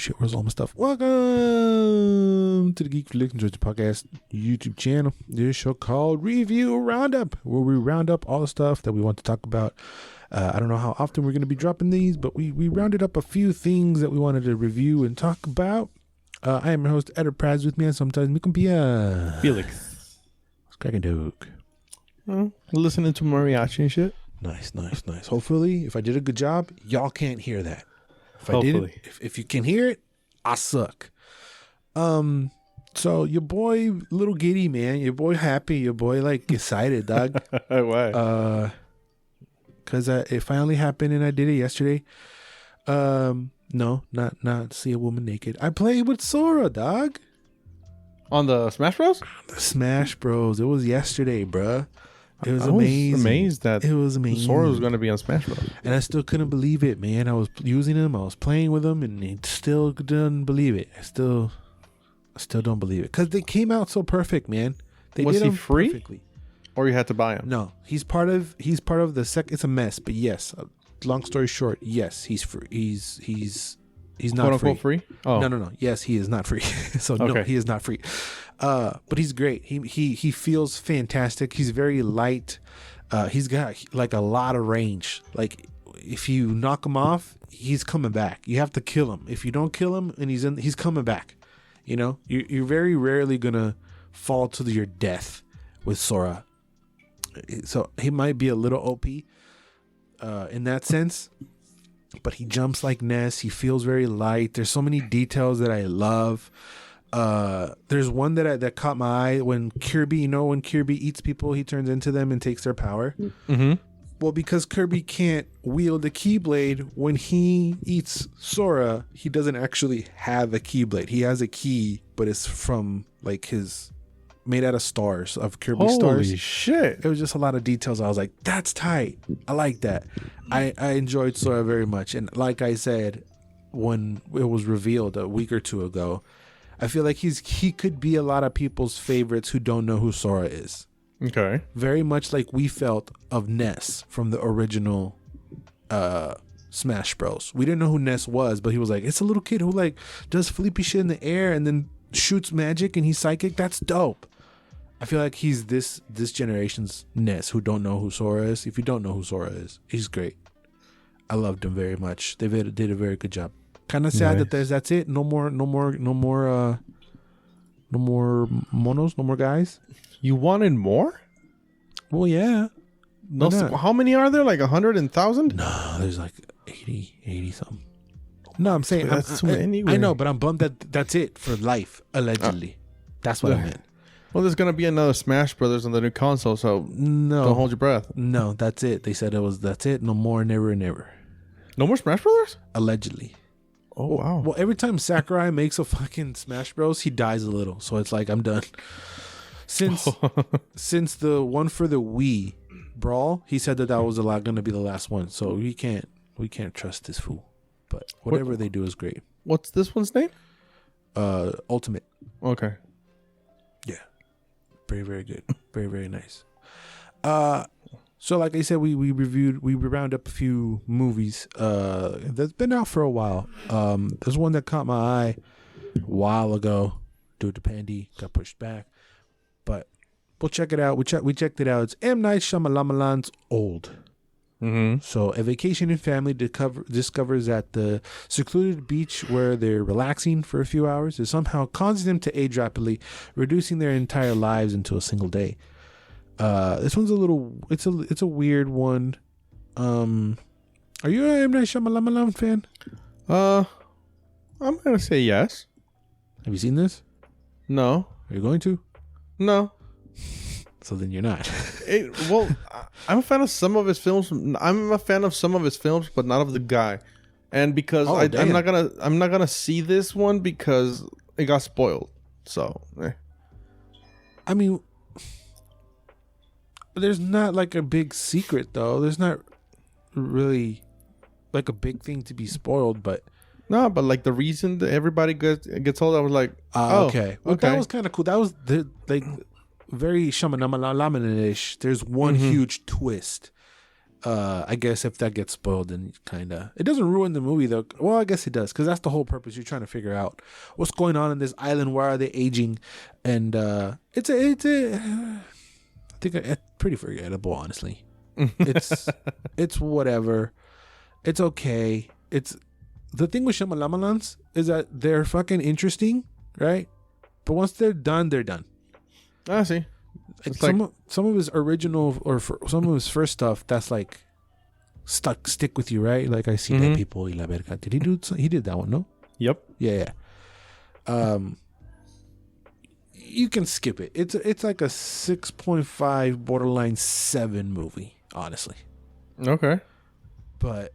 shit, where's all my stuff? Welcome to the Geeks Podcast YouTube channel. This show called Review Roundup, where we round up all the stuff that we want to talk about. I don't know how often we're going to be dropping these, but we rounded up a few things that we wanted to review and talk about. I am your host, Eder Praz, with me, and sometimes me can be Felix. What's cracking, dog? Listening to mariachi and shit. Nice. Hopefully, if I did a good job, y'all can't hear that. If I Hopefully. didn't, if you can hear it, I suck. So your boy, little giddy, man, your boy happy, your boy like excited, dog. Why? Cause it finally happened and I did it yesterday. No, not see a woman naked. I played with Sora, dog. On the Smash Bros? The Smash Bros. It was yesterday, bruh. It was I amazing. was amazed that it was amazing. Sora was going to be on Smash Bros. And I still couldn't believe it, man. I was using him, I was playing with him, and it still didn't believe it. I still don't believe it because they came out so perfect, man. They Was did he them free? perfectly. Or you had to buy him? No, he's part of the second. It's a mess, but yes. Long story short, yes, he's free. He's not Quote unquote free? Oh. No. Yes, he is not free. So no, Okay. he is not free. But he's great. He feels fantastic. He's very light. He's got like a lot of range. Like if you knock him off, he's coming back. You have to kill him. If you don't kill him and he's coming back. You know, you're very rarely gonna fall to your death with Sora. So he might be a little OP in that sense, but he jumps like Ness. He feels very light. There's so many details that I love. There's one that caught my eye when Kirby, when Kirby eats people, he turns into them and takes their power. Mm-hmm. Well, because Kirby can't wield the Keyblade, when he eats Sora, he doesn't actually have a Keyblade. He has a key, but it's from like made out of stars, of Kirby stars. Holy shit. It was just a lot of details. I was like, that's tight. I like that. I enjoyed Sora very much. And like I said, when it was revealed a week or two ago, I feel like he could be a lot of people's favorites who don't know who Sora is. Okay. Very much like we felt of Ness from the original Smash Bros. We didn't know who Ness was, but he was like, it's a little kid who like does flippy shit in the air and then shoots magic and he's psychic. That's dope. I feel like he's this generation's Ness who don't know who Sora is. If you don't know who Sora is, he's great. I loved him very much. They did a very good job. Kind of sad that that's it. No more monos, no more guys. You wanted more? Well, yeah. No. How many are there? Like 100,000? No, there's like 80 something. No, I'm saying That's too many. I know, but I'm bummed that that's it for life, allegedly. That's what I meant. Well, there's going to be another Smash Brothers on the new console, so No, don't hold your breath. No, that's it. They said that's it. No more, never, never. No more Smash Brothers? Allegedly. Oh, wow. Well, every time Sakurai makes a fucking Smash Bros, he dies a little. So it's like, I'm done. Since the one for the Wii Brawl, he said that was going to be the last one. So we can't trust this fool. But whatever they do is great. What's this one's name? Ultimate. Okay. Yeah. Very, very good. Very, very nice. So like I said, we round up a few movies that's been out for a while. There's one that caught my eye a while ago due to Pandy, got pushed back. But we'll check it out. We checked it out. It's M. Night Shyamalan's Old. Mm-hmm. So a vacation family discovers that the secluded beach where they're relaxing for a few hours is somehow causing them to age rapidly, reducing their entire lives into a single day. This one's it's a weird one. Are you an M. Night Shyamalan fan? I'm gonna say yes. Have you seen this? No. Are you going to? No. So then you're not. I'm a fan of some of his films. I'm a fan of some of his films, but not of the guy. And because I'm not gonna see this one because it got spoiled. So, I mean, there's not like a big secret though. There's not really like a big thing to be spoiled, but no, but like the reason that everybody gets told, I was like, okay. Well, okay. That was kind of cool. That was very Shyamalan-ish. There's one huge twist, I guess if that gets spoiled, then kind of it doesn't ruin the movie though. Well, I guess it does because that's the whole purpose. You're trying to figure out what's going on in this island. Why are they aging? And it's a I think it's pretty forgettable, honestly. It's whatever. It's okay. It's the thing with Shyamalan's is that they're fucking interesting, right? But once they're done, they're done. I see. Like some of his original or some of his first stuff that's like stick with you, right? Like I see that people. Y la verga. Did he do? He did that one, no? Yep. Yeah. You can skip it. It's like a 6.5 borderline 7 movie, honestly. Okay. But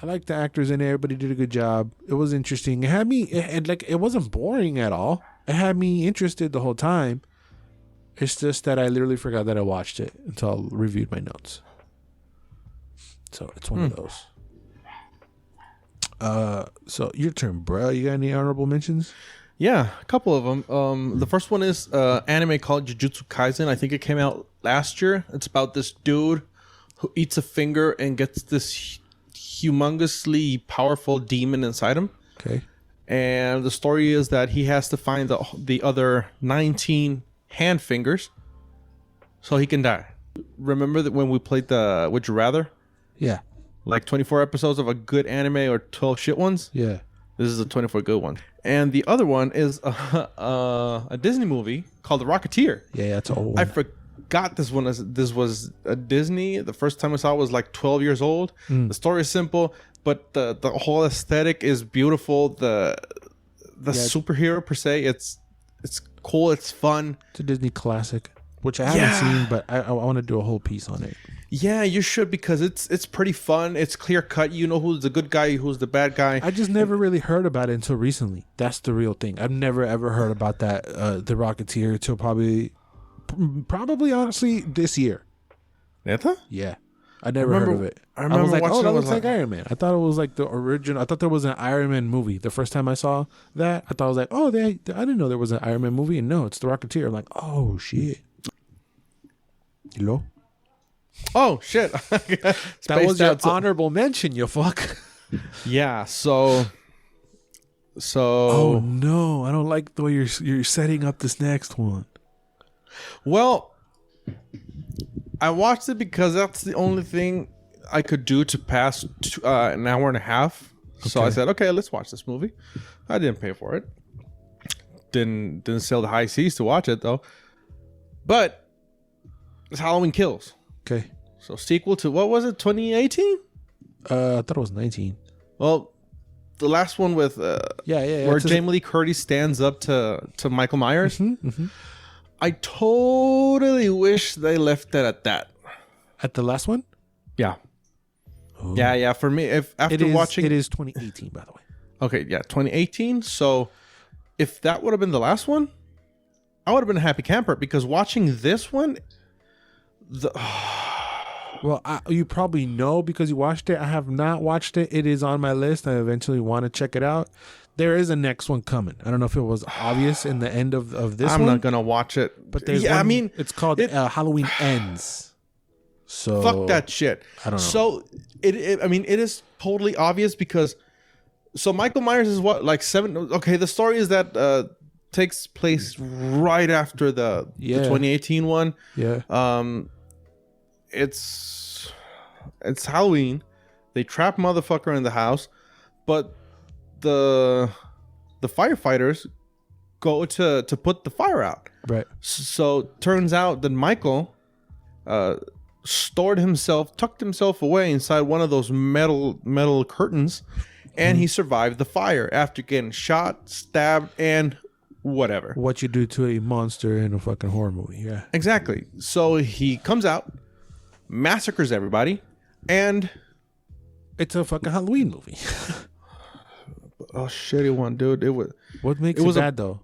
I like the actors in there. Everybody did a good job. It was interesting. It had me, and like it wasn't boring at all. It had me interested the whole time. It's just that I literally forgot that I watched it until I reviewed my notes. So it's one of those. So your turn, bro. You got any honorable mentions? Yeah, a couple of them. The first one is anime called Jujutsu Kaisen. I think it came out last year. It's about this dude who eats a finger and gets this humongously powerful demon inside him. Okay. And the story is that he has to find the other 19 hand fingers so he can die. Remember that when we played the Would You Rather? Yeah. Like 24 episodes of a good anime or 12 shit ones? Yeah. This is a 24 good one. And the other one is a Disney movie called The Rocketeer. Yeah, that's an old one. I forgot this was a Disney. The first time I saw it was like 12 years old. The story is simple, but the whole aesthetic is beautiful. The superhero per se, it's cool. It's fun. It's a Disney classic, which I haven't seen, but I want to do a whole piece on it. Yeah, you should because it's pretty fun. It's clear cut. You know who's the good guy, who's the bad guy. I just never really heard about it until recently. That's the real thing. I've never ever heard about that the Rocketeer until probably honestly this year. Neta? Yeah. I never heard of it. I remember was like, watching oh, that it, looks like Iron Man. I thought it was like the original. I thought there was an Iron Man movie. The first time I saw that, I thought I was like, oh, I didn't know there was an Iron Man movie. And no, it's the Rocketeer. I'm like, oh, shit. Hello? Oh, shit. That was your honorable mention, you fuck. Yeah, so... Oh, no. I don't like the way you're setting up this next one. Well... I watched it because that's the only thing I could do to pass an hour and a half. Okay. So I said, okay, let's watch this movie. I didn't pay for it. Didn't sail the high seas to watch it, though. But it's Halloween Kills. Okay. So sequel to, what was it, 2018? I thought it was 19. Well, the last one with... where Jamie Lee Curtis stands up to Michael Myers. I totally wish they left it at that. At the last one? Yeah. Oh. Yeah. For me, watching... It is 2018, by the way. Okay, yeah, 2018. So if that would have been the last one, I would have been a happy camper because watching this one... Well, you probably know because you watched it. I have not watched it. It is on my list. I eventually want to check it out. There is a next one coming. I don't know if it was obvious in the end of this one. I'm not going to watch it. But there's one, I mean... It's called Halloween Ends. So... Fuck that shit. I don't know. So, it is totally obvious because... So, Michael Myers is what? Like 7... Okay, the story is that takes place right after the 2018 one. Yeah. It's Halloween. They trap motherfucker in the house. But... The firefighters go to put the fire out. Right. So turns out that Michael tucked himself away inside one of those metal curtains, and he survived the fire after getting shot, stabbed, and whatever. What you do to a monster in a fucking horror movie, yeah. Exactly. So he comes out, massacres everybody, and it's a fucking Halloween movie. Oh, shitty one, dude. What makes it bad, though?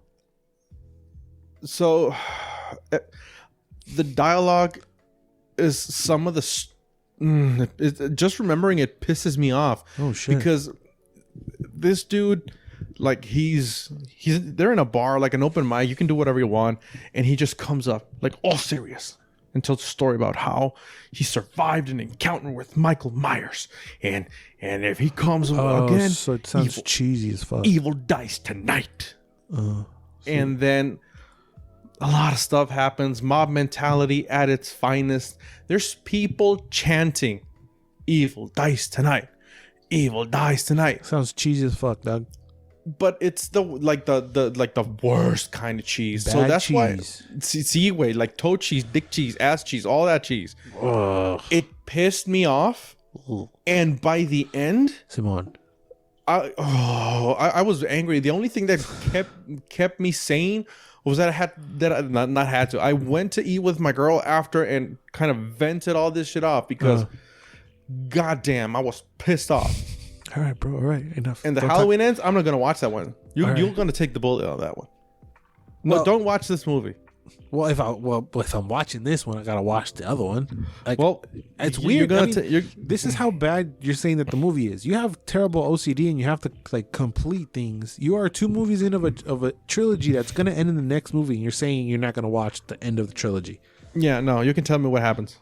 So, the dialogue is some of the... just remembering it pisses me off. Oh, shit. Because this dude, like, they're in a bar, like an open mic. You can do whatever you want. And he just comes up, like, all serious. and tells a story about how he survived an encounter with Michael Myers, and if he comes again, so it sounds cheesy as fuck. Evil dies tonight. And then a lot of stuff happens. Mob mentality at its finest. There's people chanting, "Evil dies tonight. Evil dies tonight." Sounds cheesy as fuck, dog. But it's the worst kind of cheese. Bad so that's cheese. why see wait, like toe cheese, dick cheese, ass cheese, all that cheese. Ugh. It pissed me off. And by the end, Simon, I was angry. The only thing that kept me sane was that I went to eat with my girl after and kind of vented all this shit off because goddamn, I was pissed off. All right, bro. All right, enough. And the Halloween ends. I'm not gonna watch that one. You're gonna take the bullet on that one. No, don't watch this movie. Well, if I'm watching this one, I gotta watch the other one. Like, well, it's weird. This is how bad you're saying that the movie is. You have terrible OCD, and you have to like complete things. You are 2 movies in of a trilogy that's gonna end in the next movie, and you're saying you're not gonna watch the end of the trilogy. Yeah, no, you can tell me what happens.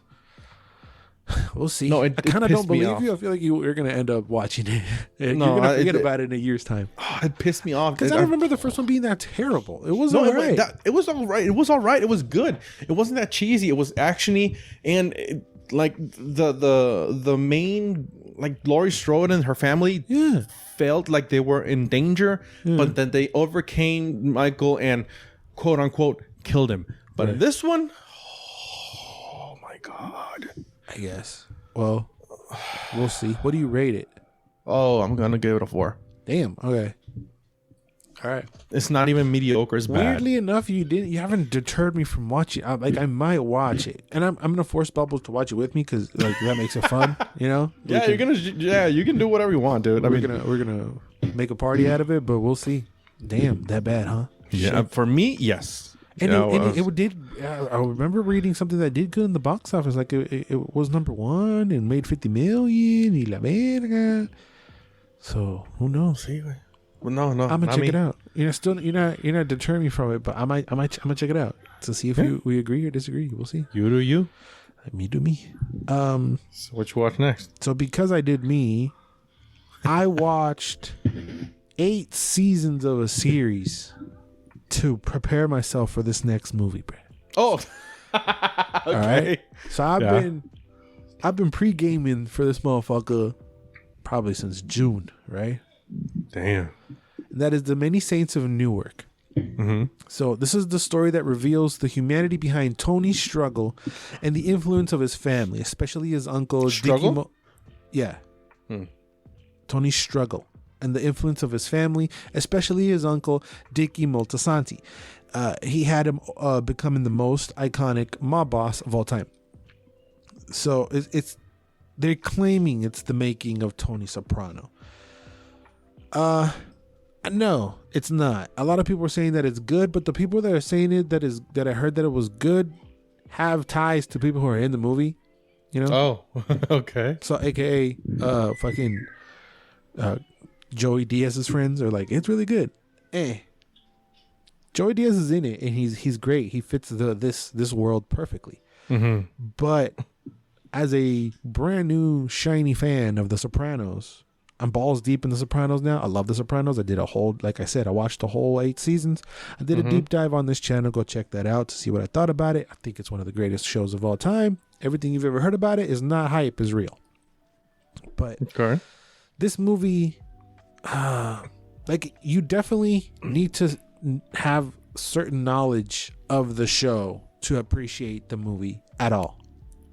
We'll see. No, I kind of don't believe you. I feel like you're going to end up watching it. You're going to forget about it in a year's time. It pissed me off. Because I remember the first one being that terrible. It was all right. It was all right. It was all right. It was good. It wasn't that cheesy. It was actiony. And like the main, like Laurie Strode and her family felt like they were in danger. But then they overcame Michael and quote unquote killed him. But in this one, oh my God. I guess. Well, we'll see. What do you rate it? Oh, I'm gonna give it a 4. Damn. Okay. All right. It's not even mediocre. It's bad. Weirdly enough, you haven't deterred me from watching. I might watch it, and I'm gonna force Bubbles to watch it with me because like that makes it fun. You know? You can do whatever you want, dude. We're gonna make a party out of it, but we'll see. Damn, that bad, huh? Yeah. Shit. For me, yes. And it did. I remember reading something that did good in the box office. Like it was number 1 and made 50 million. Y la verga. So who knows? Well, no. I'm gonna check it out. You're not deterring me from it, but I'm gonna check it out to see if we agree or disagree. We'll see. You do you. Me do me. So what you watch next? So because I did me, I watched 8 seasons of a series to prepare myself for this next movie, Brad. Oh, okay. All right. So I've been pre-gaming for this motherfucker probably since June, right? Damn. And that is the Many Saints of Newark. Mm-hmm. So this is the story that reveals the humanity behind Tony's struggle and the influence of his family, especially his uncle. Struggle? Tony's struggle. And the influence of his family, especially his uncle, Dickie Moltisanti. He had him becoming the most iconic mob boss of all time. So they're claiming it's the making of Tony Soprano. No, it's not. A lot of people are saying that it's good, but the people that are saying it that I heard that it was good have ties to people who are in the movie. You know? Oh, okay. So AKA fucking Joey Diaz's friends are like, it's really good. Joey Diaz is in it and he's great. He fits this world perfectly. Mm-hmm. But as a brand new shiny fan of The Sopranos, I'm balls deep in The Sopranos now. I love The Sopranos. I did like I said, I watched the whole 8 seasons. I did a deep dive on this channel. Go check that out to see what I thought about it. I think it's one of the greatest shows of all time. Everything you've ever heard about it is not hype, is real. But this movie, like, you definitely need to have certain knowledge of the show to appreciate the movie at all.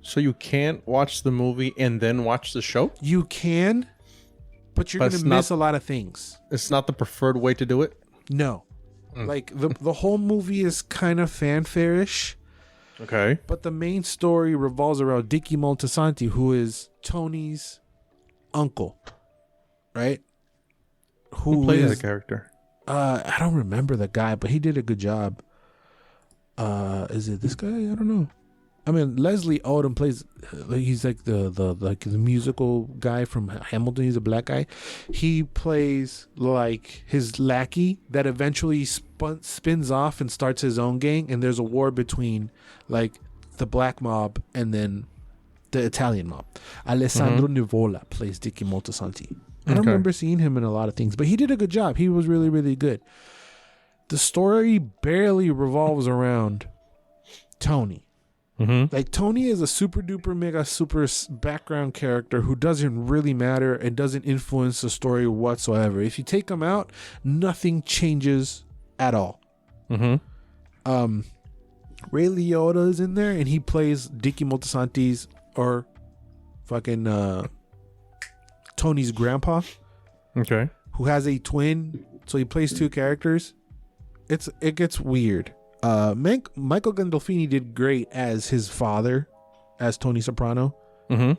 So you can't watch the movie and then watch the show? You can, but you're going to miss a lot of things. It's not the preferred way to do it? No. Like, the whole movie is kind of fanfare-ish. Okay. But the main story revolves around Dickie Moltisanti, who is Tony's uncle. Right? Who plays that character? I don't remember the guy, but he did a good job. Is it this guy? I don't know. I mean, Leslie Odom plays. He's like the musical guy from Hamilton. He's a black guy. He plays like his lackey that eventually spins off and starts his own gang. And there's a war between like the black mob, and then the Italian mob. Alessandro Nivola plays Dicky Moltisanti. I don't remember seeing him in a lot of things, but he did a good job. He was really, really good. The story barely revolves around Tony. Like, Tony is a super duper mega super background character who doesn't really matter and doesn't influence the story whatsoever. If you take him out, nothing changes at all. Ray Liotta is in there, and he plays Dicky Moltisanti's or fucking Tony's grandpa. Okay. Who has a twin, so he plays two characters. It gets weird. Michael Gandolfini did great as his father, as Tony Soprano.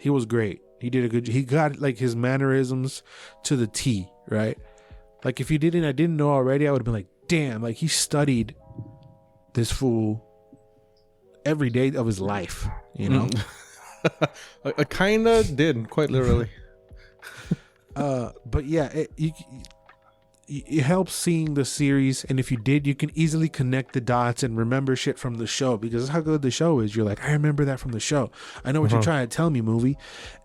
He was great. He did a good. He got like his mannerisms to the T, right? Like, if I didn't know already, I would have been like, damn, like he studied this fool every day of his life, you know. I kind of did, quite literally. But yeah, it helps seeing the series, and if you did, you can easily connect the dots and remember shit from the show, because that's how good the show is. You're like, I remember that from the show. I know what you're trying to tell me, movie.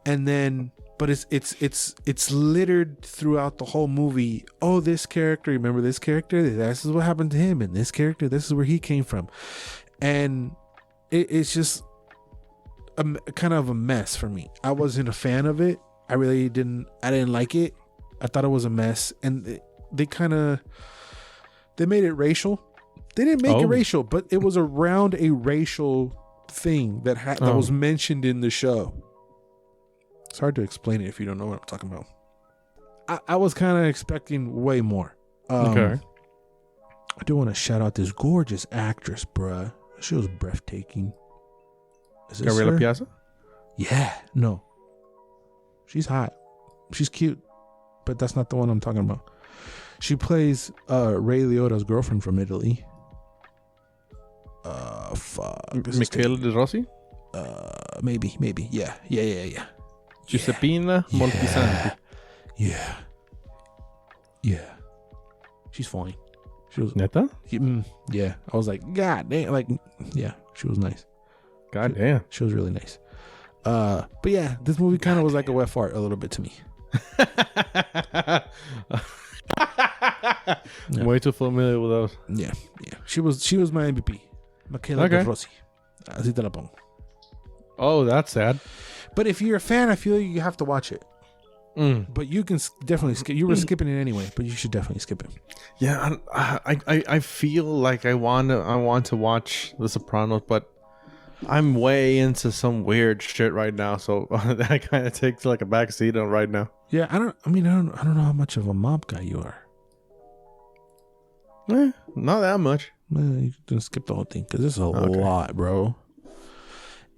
And then, but it's littered throughout the whole movie. Oh, this character, remember this character? This is what happened to him, and this character, this is where he came from. And it's just kind of a mess for me. I wasn't a fan of it. I didn't like it. I thought it was a mess, and they made it racial. They didn't make it racial, but it was around a racial thing that was mentioned in the show. It's hard to explain it if you don't know what I'm talking about. I was kind of expecting way more. I do want to shout out this gorgeous actress, bruh. She was breathtaking. Is this Gabriela her? Piazza? Yeah, no. She's hot. She's cute, but that's not the one I'm talking about. She plays Ray Liotta's girlfriend from Italy. Fuck. Michele De Rossi? Maybe. Yeah. Giuseppina Moltisanti. Yeah. She's fine. She was Neta? yeah. I was like, God damn, like, yeah, she was nice. God damn. She was really nice. But yeah, this movie kind of was like a wet fart a little bit to me. I'm way too familiar with those. Yeah. She was my MVP. Michele De Rossi. Así te la pongo. Oh, that's sad. But if you're a fan, I feel you have to watch it. But you can definitely skip. You were skipping it anyway, but you should definitely skip it. Yeah, I feel like I want to watch The Sopranos, but I'm way into some weird shit right now, so that kind of takes like a back seat on right now. Yeah, I don't know how much of a mob guy you are. Not that much. You can skip the whole thing because this is a lot, bro.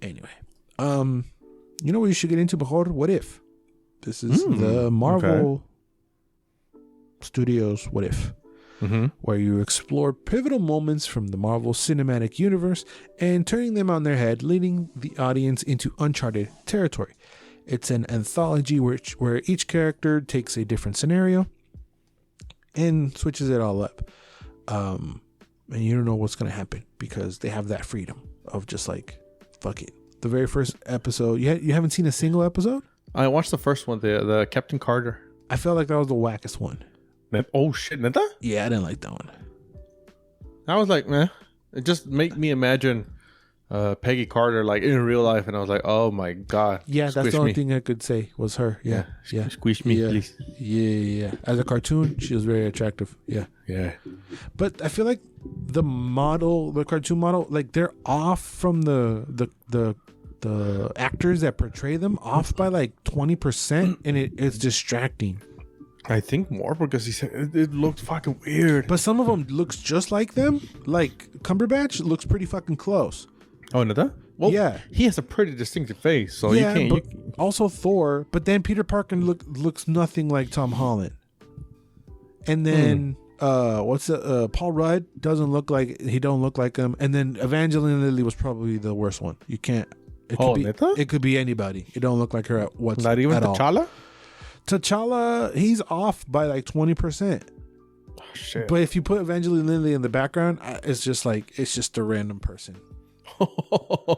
Anyway, you know what you should get into before? What If? This is the Marvel Studios What If, where you explore pivotal moments from the Marvel Cinematic Universe and turning them on their head, leading the audience into uncharted territory. It's an anthology where each character takes a different scenario and switches it all up. And you don't know what's going to happen because they have that freedom of just like, fuck it. The very first episode, you haven't seen a single episode? I watched the first one, the Captain Carter. I felt like that was the wackest one. Oh shit, neta? Yeah, I didn't like that one. I was like, man, it just made me imagine Peggy Carter like in real life, and I was like, oh my god. Yeah, that's the only thing I could say was her. Yeah. Squish me, please. Yeah. As a cartoon, she was very attractive. Yeah. But I feel like the cartoon model, like they're off from the actors that portray them, off by like 20%, and it's distracting. I think more because he said it looked fucking weird. But some of them looks just like them. Like Cumberbatch looks pretty fucking close. Oh, neta? Well, yeah, he has a pretty distinctive face, so you can't. Also Thor, but then Peter Parker looks nothing like Tom Holland. And then Paul Rudd don't look like him. And then Evangeline Lilly was probably the worst one. You can't. It could be anybody. It don't look like her not even T'Challa. T'Challa, he's off by like 20%. Oh, shit. But if you put Evangeline Lilly in the background, it's just a random person.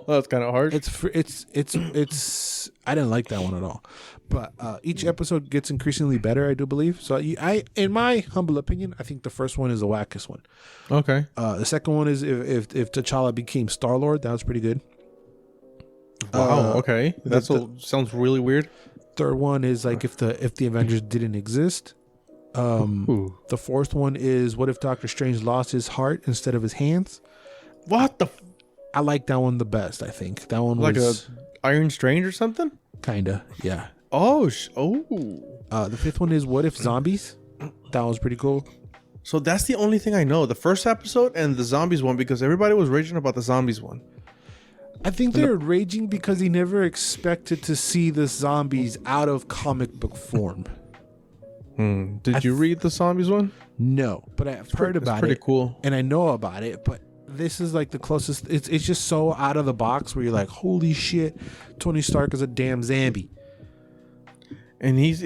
That's kind of harsh. It's. I didn't like that one at all. But each episode gets increasingly better, I do believe. So in my humble opinion, I think the first one is the wackest one. Okay. The second one is if T'Challa became Star-Lord. That was pretty good. Wow. Okay. Sounds really weird. Third one is like if the Avengers didn't exist. The fourth one is what if Doctor Strange lost his heart instead of his hands? What the? I like that one the best. I think that one like was a Iron Strange or something. Kinda, yeah. The fifth one is what if zombies? That was pretty cool. So that's the only thing I know. The first episode and the zombies one, because everybody was raging about the zombies one. I think they're raging because they never expected to see the zombies out of comic book form. Did you read the zombies one? No, but I've heard about it. Pretty cool. And I know about it, but this is like the closest. It's just so out of the box where you're like, holy shit, Tony Stark is a damn zombie. And he's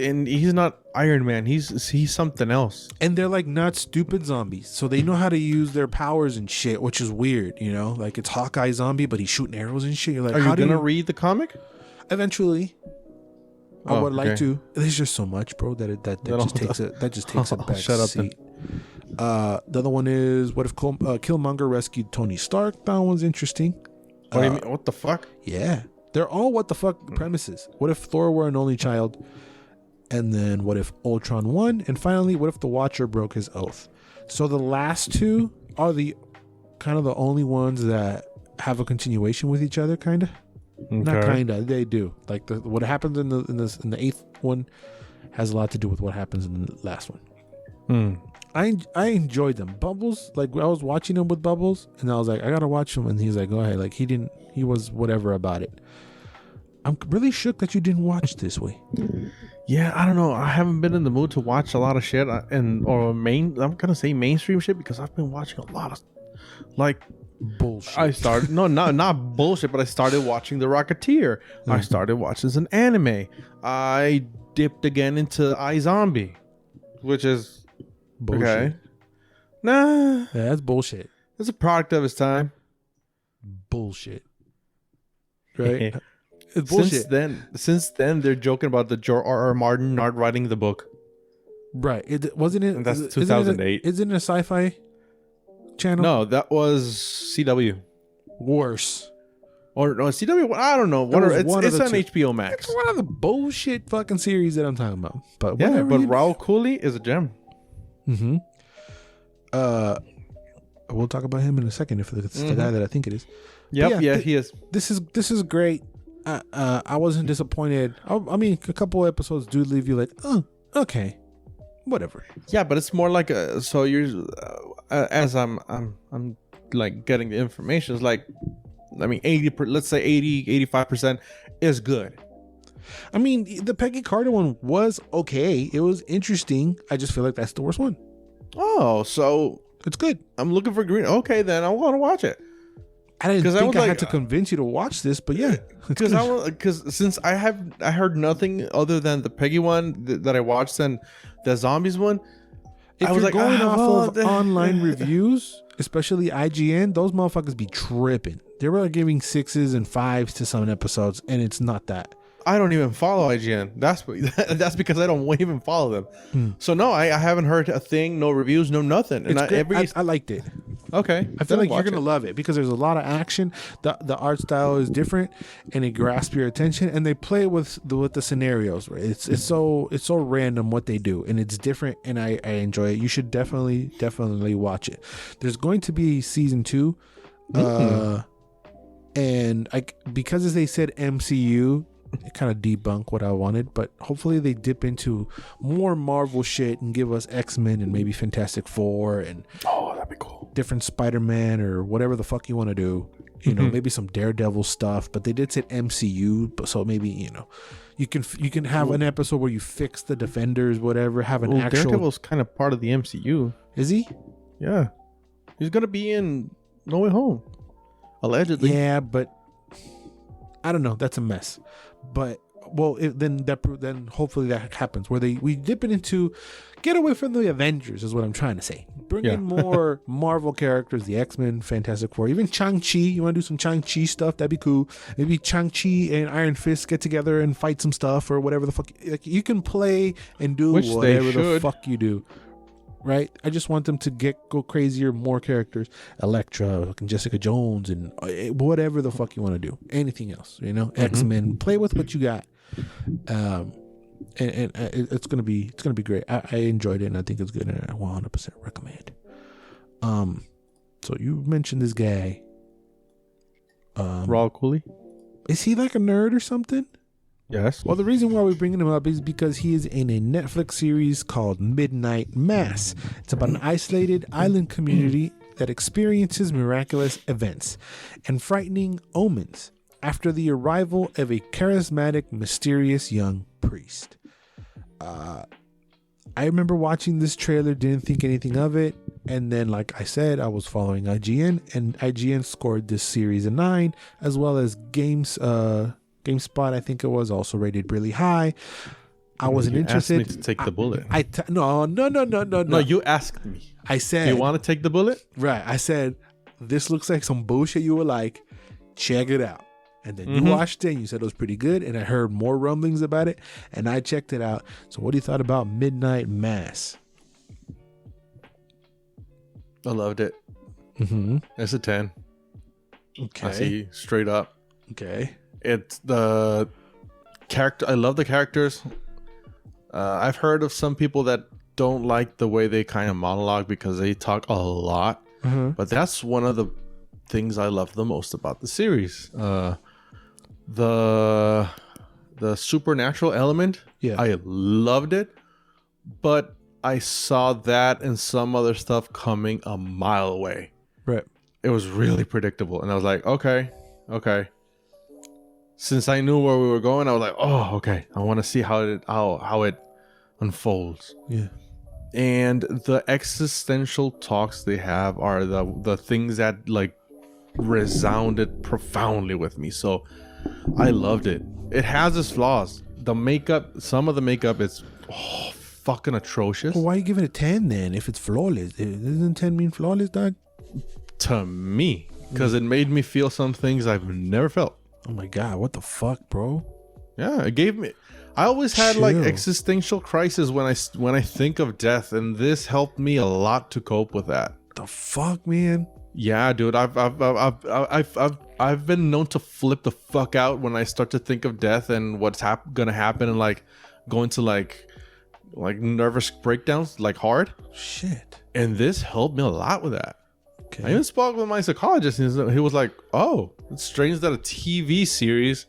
not Iron Man. He's something else. And they're like not stupid zombies, so they know how to use their powers and shit, which is weird, you know. Like it's Hawkeye zombie, but he's shooting arrows and shit. You're like, are you gonna read the comic? Eventually, I would like to. There's just so much, bro. That just takes a back seat. The other one is what if Killmonger rescued Tony Stark? That one's interesting. What do you mean? What the fuck? Yeah, they're all what the fuck premises. What if Thor were an only child? And then what if Ultron won? And finally, what if the Watcher broke his oath? So the last two are the kind of the only ones that have a continuation with each other, kind of. Okay. Not kinda, they do. Like what happens in the eighth one has a lot to do with what happens in the last one. I enjoyed them. Bubbles, like I was watching them with Bubbles, and I was like, I gotta watch him, and he's like, go ahead. Like he was whatever about it. I'm really shook that you didn't watch this way. Yeah, I don't know. I haven't been in the mood to watch a lot of shit, I'm gonna say mainstream shit because I've been watching a lot of like bullshit. I started not bullshit, but I started watching The Rocketeer. I started watching an anime. I dipped again into iZombie, which is bullshit. Okay. Nah, yeah, that's bullshit. It's a product of its time. Bullshit. Right. It's bullshit. Since then, they're joking about the George R.R. Martin not writing the book. Right. Wasn't it? And that's 2008. Isn't it a sci-fi channel? No, that was CW. Worse. Or no, CW. I don't know. It's on HBO Max. It's one of the bullshit fucking series that I'm talking about. But yeah, but Raul Cooley is a gem. Mm-hmm. We'll talk about him in a second if it's the guy that I think it is. Yep. Yeah, he is. This is great. I wasn't disappointed. I mean, a couple episodes do leave you like, oh, okay, whatever. Yeah, but it's more like so you're as I'm like getting the information. It's like, I mean, let's say 85% is good. I mean, the Peggy Carter one was okay. It was interesting. I just feel like that's the worst one. Oh, so it's good. I'm looking for green. Okay, then I want to watch it. I didn't think I had to convince you to watch this, but yeah, because since I heard nothing other than the Peggy one that I watched and the zombies one. If you're going off of online reviews, especially IGN, those motherfuckers be tripping. They were giving 6s and 5s to some episodes, and it's not that. I don't even follow IGN. That's because I don't even follow them. So no, I haven't heard a thing, no reviews, no nothing. And I liked it. Okay, I feel like you're gonna love it because there's a lot of action. The art style is different, and it grasps your attention. And they play with the scenarios. Right? It's so random what they do, and it's different. And I enjoy it. You should definitely watch it. There's going to be season 2, and because as they said MCU. It kind of debunk what I wanted, but hopefully they dip into more Marvel shit and give us X-Men and maybe Fantastic Four and that'd be cool. Different Spider-Man or whatever the fuck you want to do. You know, maybe some Daredevil stuff. But they did say MCU, but so maybe you can have an episode where you fix the Defenders, whatever. Have an actual. Daredevil's kind of part of the MCU. Is he? Yeah, he's gonna be in No Way Home, allegedly. Yeah, but I don't know. That's a mess. But well, then hopefully that happens where we dip it into, get away from the Avengers is what I'm trying to say. Bring in more Marvel characters, the X-Men, Fantastic Four, even Shang-Chi. You want to do some Shang-Chi stuff? That'd be cool. Maybe Shang-Chi and Iron Fist get together and fight some stuff or whatever the fuck. Like, you can play and do whatever the fuck you do. Right? I just want them to go crazier, more characters. Elektra, Jessica Jones, and whatever the fuck you want to do. Anything else, X-Men. Play with what you got. And it's gonna be great. I enjoyed it, and I think it's good, and I 100% recommend. So you mentioned this guy, Raul Cooley. Is he like a nerd or something? Yes. Well, the reason why we're bringing him up is because he is in a Netflix series called Midnight Mass. It's about an isolated island community that experiences miraculous events and frightening omens after the arrival of a charismatic, mysterious young priest. I remember watching this trailer, didn't think anything of it, and then, like I said, I was following IGN, and IGN scored this series a 9, as well as GameSpot, I think it was, also rated really high. I wasn't interested. You asked me to take the bullet. No. No, you asked me. I said, do you want to take the bullet? Right. I said, this looks like some bullshit you were like, check it out. And then you watched it and you said it was pretty good. And I heard more rumblings about it and I checked it out. So what do you thought about Midnight Mass? I loved it. It's a 10. Okay. I see, straight up. Okay. It's the character. I love the characters. I've heard of some people that don't like the way they kind of monologue because they talk a lot. But that's one of the things I love the most about the series. The supernatural element. Yeah. I loved it. But I saw that and some other stuff coming a mile away. Right. It was really predictable. And I was like, okay. Since I knew where we were going, I was like, oh, okay. I want to see how it unfolds. Yeah. And the existential talks they have are the things that like resounded profoundly with me. So I loved it. It has its flaws. The makeup, some of the makeup is fucking atrocious. Well, why are you giving it a 10 then if it's flawless? Doesn't 10 mean flawless, dog? To me, because it made me feel some things I've never felt. Oh my god, what the fuck, bro? Yeah, it gave me. I always had like existential crisis when I think of death, and this helped me a lot to cope with that. The fuck, man? Yeah, dude, I've been known to flip the fuck out when I start to think of death and what's gonna happen, and like go into like nervous breakdowns, like hard. Shit. And this helped me a lot with that. Okay. I even spoke with my psychologist, and he was like, "Oh, it's strange that a TV series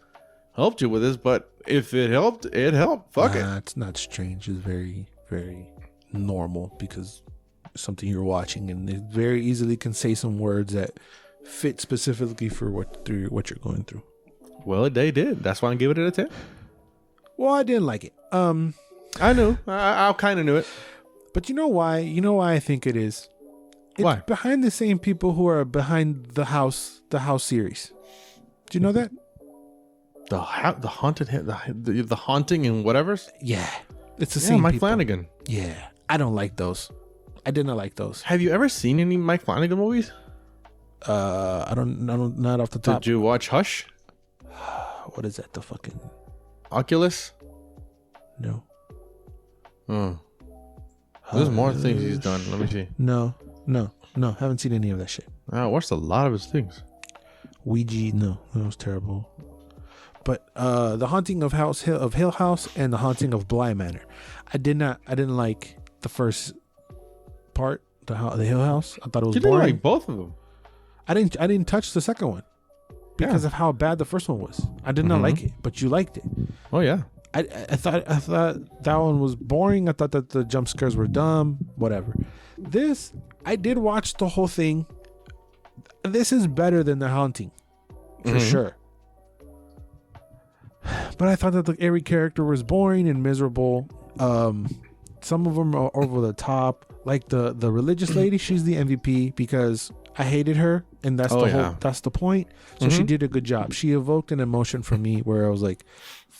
helped you with this, but if it helped, it helped. Fuck it." It's not strange. It's very, very normal because it's something you're watching, and it very easily can say some words that fit specifically for what you're going through. Well, they did. That's why I gave it a 10. Well, I didn't like it. I knew. I kind of knew it. But you know why? You know why I think it is? It's why? Behind the same people who are behind the house series. Do you know that? The haunting and whatever's. Yeah, it's the same. Mike people. Flanagan. Yeah, I don't like those. I did not like those. Have you ever seen any Mike Flanagan movies? I don't. Not off the top. Did you watch Hush? What is that? The fucking Oculus? No. There's more things he's done. Let me see. No. Haven't seen any of that shit. I watched a lot of his things. Ouija, no, that was terrible. But The Haunting of Hill House and The Haunting of Bly Manor, I didn't like the first part, the Hill House. I thought it was boring. You didn't like both of them. I didn't touch the second one because of how bad the first one was. I did not like it, but you liked it. Oh yeah. I thought that one was boring. I thought that the jump scares were dumb. Whatever. This, I did watch the whole thing. This is better than The Haunting, for sure. But I thought that every character was boring and miserable. Some of them are over the top. Like the religious lady, she's the MVP because I hated her, and that's that's the point. So she did a good job. She evoked an emotion from me where I was like,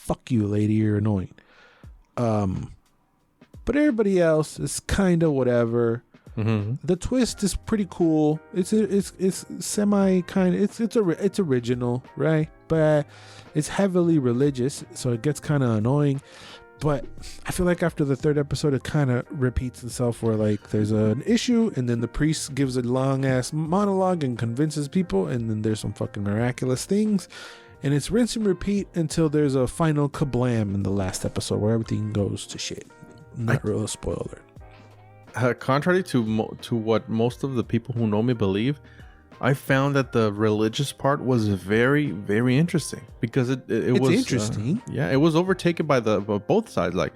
fuck you, lady, you're annoying. But everybody else is kind of whatever. Mm-hmm. The twist is pretty cool. It's semi kind of it's original, right? But it's heavily religious, so it gets kind of annoying. But I feel like after the third episode, it kind of repeats itself, where like there's an issue, and then the priest gives a long ass monologue and convinces people, and then there's some fucking miraculous things, and it's rinse and repeat until there's a final kablam in the last episode where everything goes to shit. Not real spoiler. Contrary to what most of the people who know me believe, I found that the religious part was very, very interesting, because it was interesting. It was overtaken by both sides, like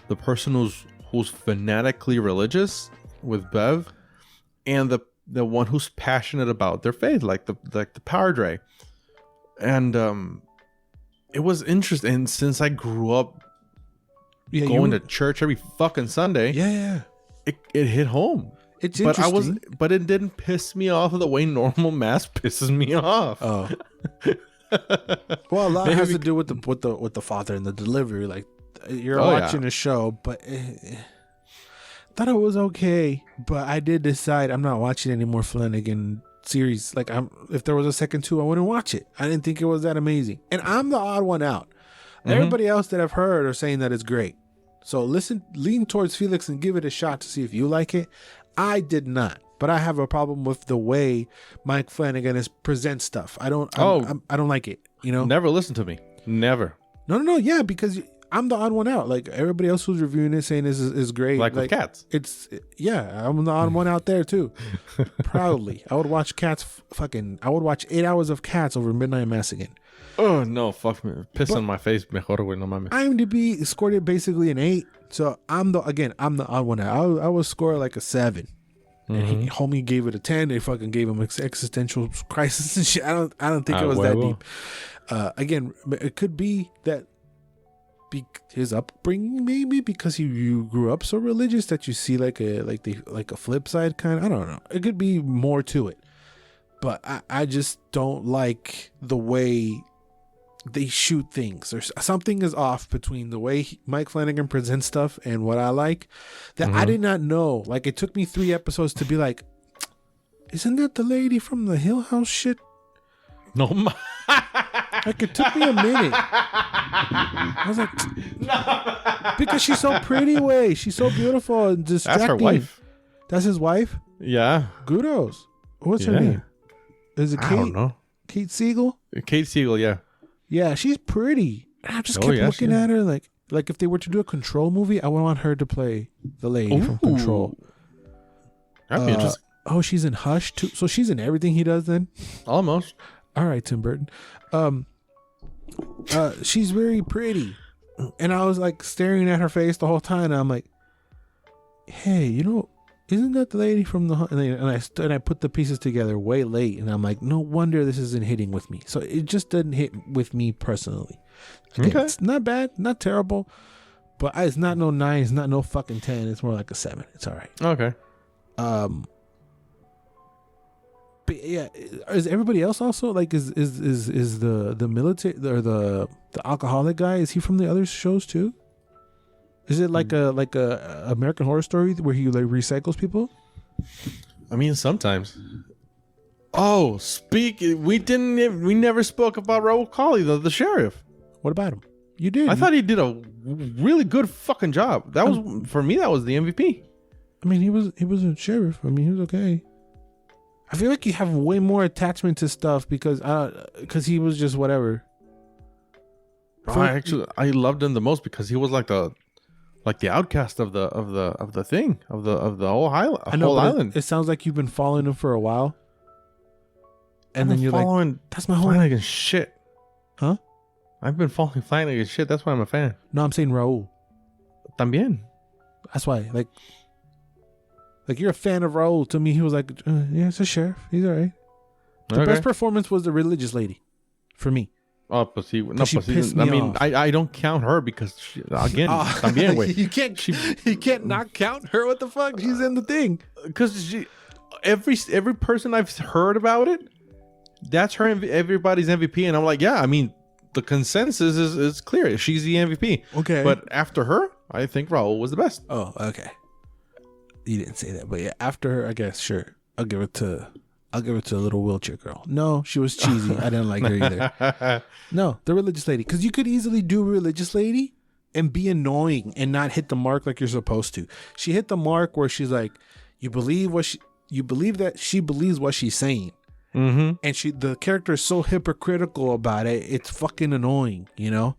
the person who's fanatically religious with Bev, and the one who's passionate about their faith, like the padre. And it was interesting. And since I grew up going to church every fucking Sunday, it hit home. It's interesting. But it didn't piss me off the way normal mass pisses me off. Oh, well, a lot has to do with the father and the delivery. Like, you're watching a show, but thought it was okay. But I did decide I'm not watching any more Flanagan series. Like, if there was a second two, I wouldn't watch it. I didn't think it was that amazing, and I'm the odd one out. Mm-hmm. Everybody else that I've heard are saying that it's great. So lean towards Felix and give it a shot to see if you like it. I did not, but I have a problem with the way Mike Flanagan presents stuff. I don't like it. You know, never listen to me. Never. No. Yeah, because I'm the odd one out. Like, everybody else who's reviewing it saying this is great. Like with Cats. I'm the odd one out there too. Proudly, I would watch Cats. I would watch 8 hours of Cats over Midnight Mass again. Oh no, fuck me. Piss on my face. Mejor, güey, no mames. IMDb scored it basically an 8. So I'm the odd one out. I would score like a 7. And homie gave it a 10. They fucking gave him existential crisis and shit. I don't think it was that deep. Again, it could be that his upbringing, maybe because you grew up so religious that you see like a flip side kind of. I don't know. It could be more to it, but I just don't like the way they shoot things. There's something is off between the way Mike Flanagan presents stuff and what I like, that I did not know. Like, it took me 3 episodes to be like, isn't that the lady from the Hill House shit? No, like, it took me a minute. I was like, no. Because she's so pretty, she's so beautiful and distracting. That's her wife. That's his wife? Yeah. Kudos. What's her name? Is it Kate? I don't know. Kate Siegel? Kate Siegel, yeah. Yeah, she's pretty. I just kept looking at her like if they were to do a Control movie, I would want her to play the lady from Control. That'd be interesting. Oh, she's in Hush too. So she's in everything he does then? Almost. All right, Tim Burton. She's very pretty. And I was like staring at her face the whole time, and I'm like, hey, isn't that the lady from the... And I put the pieces together way late, and I'm like, no wonder this isn't hitting with me. So it just didn't hit with me personally. Again, it's not bad, not terrible, but it's not no 9, it's not no fucking 10. It's more like a 7. It's all right. Okay. But yeah, is everybody else also like is the military or the alcoholic guy? Is he from the other shows too? Is it like a American Horror Story where he like recycles people? I mean, sometimes. Oh, we never spoke about Raul Colley, the sheriff. What about him? You did. I thought he did a really good fucking job. That was for me. That was the MVP. I mean, he was a sheriff. I mean, he was okay. I feel like you have way more attachment to stuff because he was just whatever. I loved him the most because he was like the outcast of the whole island. It sounds like you've been following him for a while, and then you're like, "That's my whole Flanagan shit." Huh? I've been following Flanagan shit. That's why I'm a fan. No, I'm saying Raul. También. That's why, like you're a fan of Raul. To me, he was like, yeah, it's a sheriff. He's all right. The best performance was the religious lady, for me. Oh, but she pissed me off. I don't count her because también, güey. You can't not count her. What the fuck? She's in the thing. Because every person I've heard about it, that's her. Everybody's MVP, and I'm like, yeah. I mean, the consensus is clear. She's the MVP. Okay. But after her, I think Raul was the best. Oh, okay. You didn't say that, but yeah, after her, I guess sure. I'll give it to the little wheelchair girl. No, she was cheesy. I didn't like her either. No, the religious lady, because you could easily do religious lady and be annoying and not hit the mark like you're supposed to. She hit the mark where she's like, you believe that she believes what she's saying. Mm-hmm. And the character is so hypocritical about it. It's fucking annoying, you know?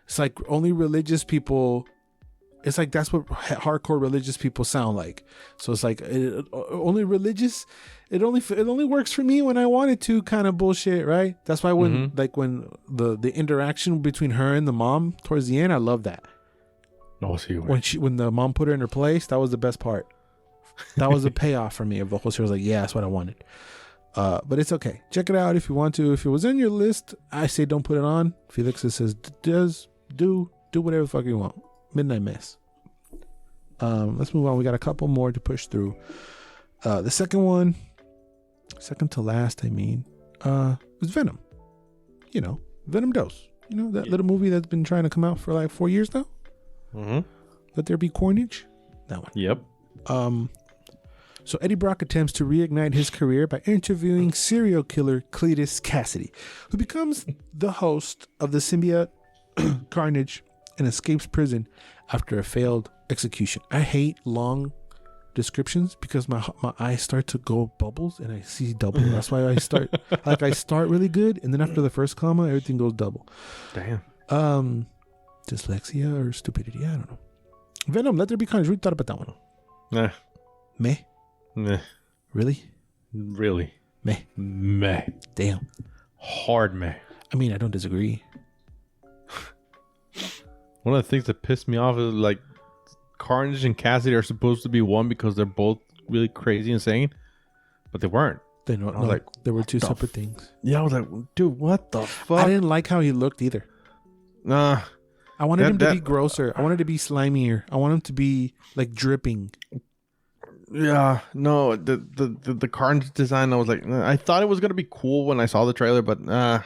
It's like only religious people. It's like that's what hardcore religious people sound like. So it's like only religious. It only works for me when I want it to, kind of bullshit, right? That's why when the interaction between her and the mom towards the end, I love that. Oh, see when the mom put her in her place, that was the best part. That was a payoff for me of the whole series. Like, yeah, that's what I wanted. But it's okay. Check it out if you want to. If it was in your list, I say don't put it on. Felix says do whatever the fuck you want. Midnight Mass. Let's move on. We got a couple more to push through. The second to last, was Venom. You know, Venom Dose. You know, that little movie that's been trying to come out for like 4 years now. Mm-hmm. Let There Be Carnage. That one. Yep. So Eddie Brock attempts to reignite his career by interviewing serial killer Cletus Cassidy, who becomes the host of the symbiote Carnage and escapes prison after a failed execution. I hate long descriptions because my eyes start to go bubbles and I see double. That's why I start really good, and then after the first comma, everything goes double. Damn. Dyslexia or stupidity? I don't know. Venom, Let There Be Carnage. What you thought about that one? Nah. Meh. Nah. Really? Meh. Damn. Hard meh. I mean, I don't disagree. One of the things that pissed me off is like Carnage and Cassidy are supposed to be one because they're both really crazy and insane, but they weren't. They were two separate things. Yeah, I was like, dude, what the fuck? I didn't like how he looked either. Nah. I wanted him to be grosser. I wanted to be slimier. I want him to be like dripping. Yeah, no, the Carnage design, I was like, I thought it was gonna be cool when I saw the trailer, but no.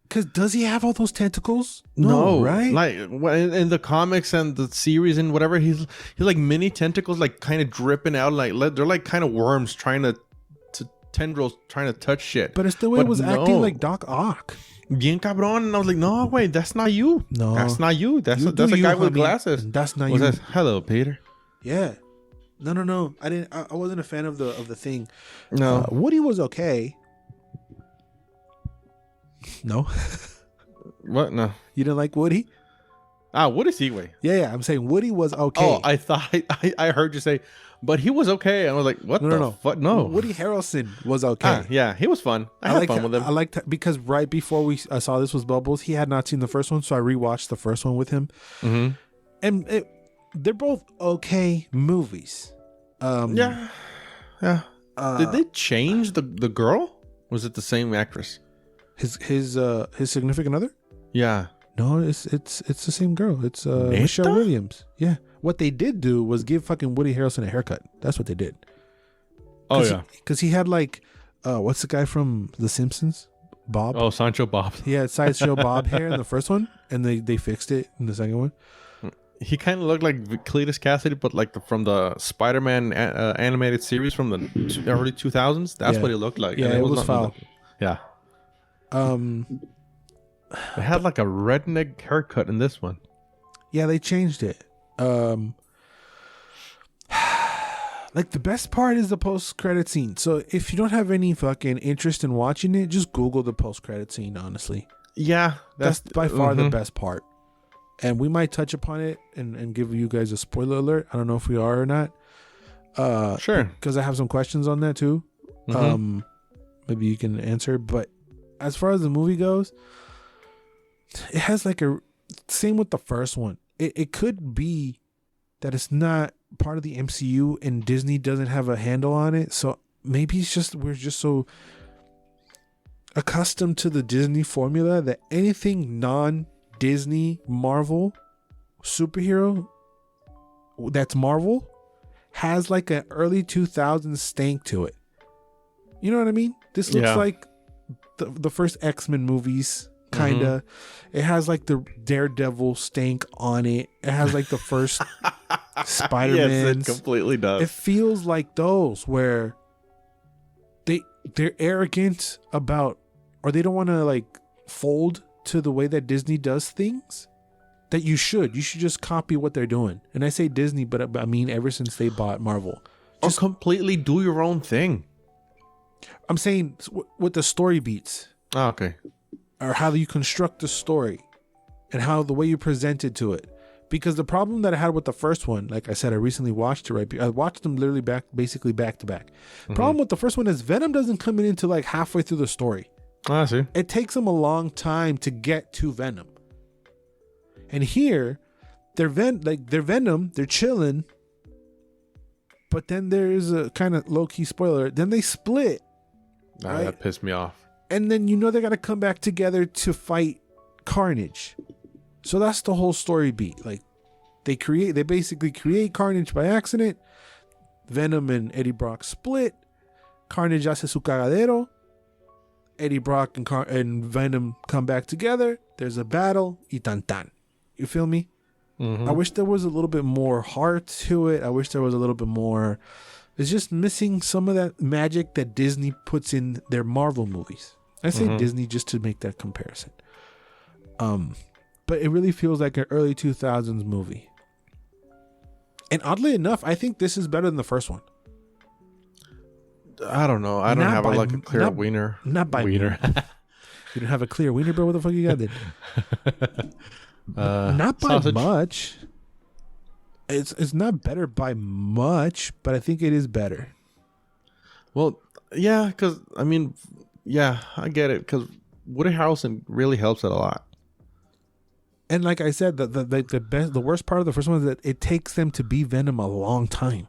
Because does he have all those tentacles? No, right? Like in the comics and the series and whatever, he's like mini tentacles, like kind of dripping out, like they're like kind of worms trying to tendrils trying to touch shit. But it's the way it was acting like Doc Ock. Bien cabron, and I was like, no, wait, that's not you. No, that's not you. That's a guy with glasses. That's not you. Hello, Peter. Yeah. No. I wasn't a fan of the thing. No. Woody was okay. No. What? No. You didn't like Woody? Woody's Seaway. Yeah. I'm saying Woody was okay. Oh, I thought I heard you say, but he was okay. I was like, what the fuck? No. Woody Harrelson was okay. Yeah, he was fun. I had fun with him. I liked because right before I saw this was Bubbles, he had not seen the first one, so I rewatched the first one with him. Mm-hmm. And they're both okay movies. Yeah. Did they change the girl? Was it the same actress? His significant other? Yeah. No, it's the same girl. It's Michelle Williams. Yeah. What they did do was give fucking Woody Harrelson a haircut. That's what they did. Oh yeah. Because he had like, what's the guy from The Simpsons? Bob. Oh, Sancho Bob. He had sideshow Bob hair in the first one, and they fixed it in the second one. He kind of looked like Cletus Cassidy, but like from the Spider-Man animated series from the early 2000s. That's what he looked like. Yeah, it was foul. Yeah. It had like a redneck haircut in this one. Yeah, they changed it. Like the best part is the post-credit scene. So if you don't have any fucking interest in watching it, just Google the post-credit scene, honestly. Yeah. That's by far the best part. And we might touch upon it and give you guys a spoiler alert. I don't know if we are or not. Sure. Because I have some questions on that too. Mm-hmm. Maybe you can answer. But as far as the movie goes, it has like same with the first one. It could be that it's not part of the MCU and Disney doesn't have a handle on it. So maybe we're just so accustomed to the Disney formula that anything non-Disney Marvel superhero that's Marvel has like an early 2000s stank to it. You know what I mean? This looks like the first X-Men movies kinda. It has like the Daredevil stank on it. It has like the first Spider-Man. Yes, it completely does. It feels like those where they're arrogant about, or they don't want to like fold to the way that Disney does things. That you should just copy what they're doing. And I say Disney, but I mean ever since they bought Marvel. Just completely do your own thing. I'm saying with the story beats. Oh, okay. Or how you construct the story and how the way you presented to it. Because the problem that I had with the first one, like I said, I recently watched it, right? I watched them literally basically back to back. Problem with the first one is Venom doesn't come in until like halfway through the story. I see. It takes them a long time to get to Venom. And here, they're Venom, they're chilling. But then there's a kind of low-key spoiler. Then they split. Right? That pissed me off. And then they're gonna come back together to fight Carnage. So that's the whole story beat. Like they basically create Carnage by accident. Venom and Eddie Brock split. Carnage hace su cagadero. Eddie Brock and Venom come back together. There's a battle. Y tan tan. You feel me? I wish there was a little bit more heart to it. I wish there was a little bit more. It's just missing some of that magic that Disney puts in their Marvel movies. I say Disney just to make that comparison. But it really feels like an early 2000s movie. And oddly enough, I think this is better than the first one. I don't know. I don't have a clear wiener. Not by wiener. You don't have a clear wiener, bro? What the fuck you got then? Not by sausage. Much. It's not better by much, but I think it is better. Well, yeah, because I mean, yeah, I get it. Because Woody Harrelson really helps it a lot. And like I said, the worst part of the first one is that it takes them to be Venom a long time.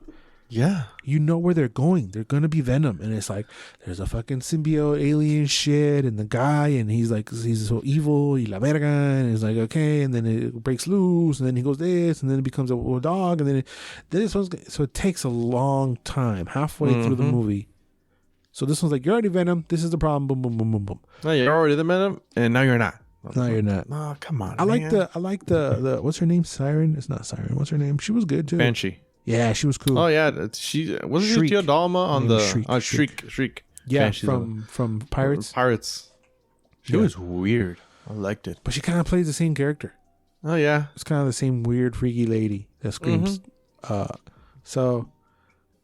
Yeah. You know where they're going. They're going to be Venom. And it's like, there's a fucking symbiote alien shit and the guy, and he's so evil, y la verga, and it's like, okay, and then it breaks loose, and then he goes this, and then it becomes a dog, and then this one's, so it takes a long time, halfway through the movie. So this one's like, you're already Venom, this is the problem, boom, boom, boom, boom, boom. No, you're already the Venom, and now you're not. No, you're not. Oh, come on, I like the what's her name? Siren? It's not Siren. What's her name? She was good too. Banshee. Yeah, she was cool. Oh yeah, she wasn't she Tia Dalma on the Shriek. Yeah, Banshee's from Pirates. She was weird. I liked it, but she kind of plays the same character. Oh yeah, it's kind of the same weird, freaky lady that screams. So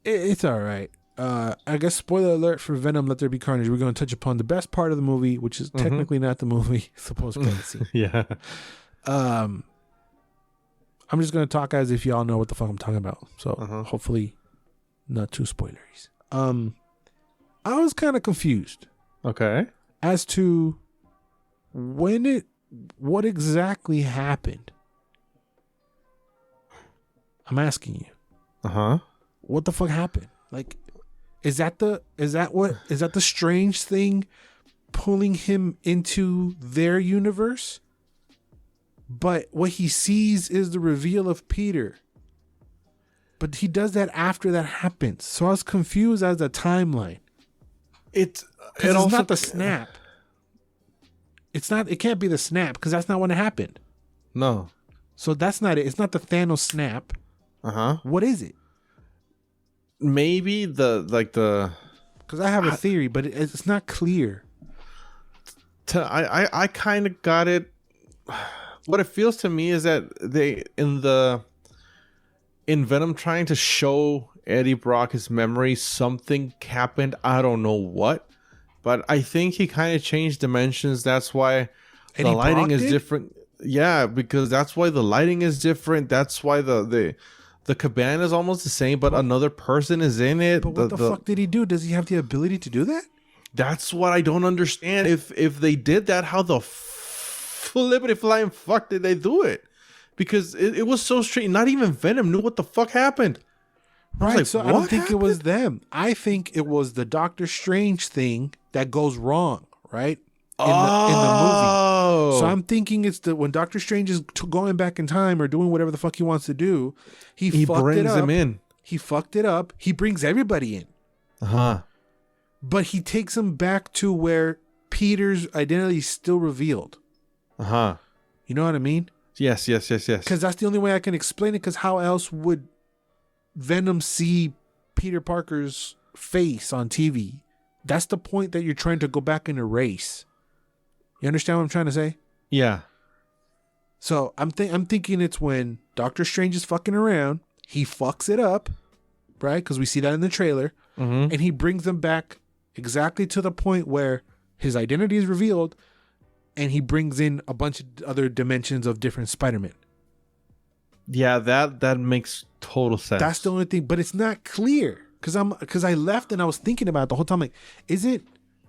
it's all right. I guess spoiler alert for Venom: Let There Be Carnage. We're going to touch upon the best part of the movie, which is technically not the movie. It's the post-credit scene. Yeah. I'm just going to talk as if y'all know what the fuck I'm talking about. So hopefully not too spoileries. I was kind of confused. Okay. As to what exactly happened. I'm asking you. What the fuck happened? Like, is that the strange thing pulling him into their universe? But what he sees is the reveal of Peter. But he does that after that happens. So I was confused as the timeline. It's not the snap. It can't be the snap because that's not when it happened. No. So that's not it. It's not the Thanos snap. What is it? Maybe because I have a theory, but it's not clear. I kind of got it. What it feels to me is that in Venom trying to show Eddie Brock his memory, something happened. I don't know what, but I think he kind of changed dimensions. That's why the lighting is different. Yeah, because that's why the lighting is different. That's why the cabana is almost the same, but another person is in it. But what the fuck did he do? Does he have the ability to do that? That's what I don't understand. If they did that, how the flippity flying fuck did they do it? Because it was so strange. Not even Venom knew what the fuck happened. Right, like, so I don't think it was them. I think it was the Doctor Strange thing that goes wrong, right? In the movie. So I'm thinking it's when Doctor Strange is going back in time or doing whatever the fuck he wants to do, he brings him in. He fucked it up. He brings everybody in. But he takes him back to where Peter's identity is still revealed. Uh-huh. You know what I mean? Yes. Because that's the only way I can explain it. Because how else would Venom see Peter Parker's face on TV? That's the point that you're trying to go back and erase. You understand what I'm trying to say? Yeah. So I'm thinking it's when Doctor Strange is fucking around, he fucks it up, right? Because we see that in the trailer, and he brings them back exactly to the point where his identity is revealed, and he brings in a bunch of other dimensions of different Spider-Man. Yeah, that makes total sense. That's the only thing, but it's not clear because I left and I was thinking about it the whole time. Like, is it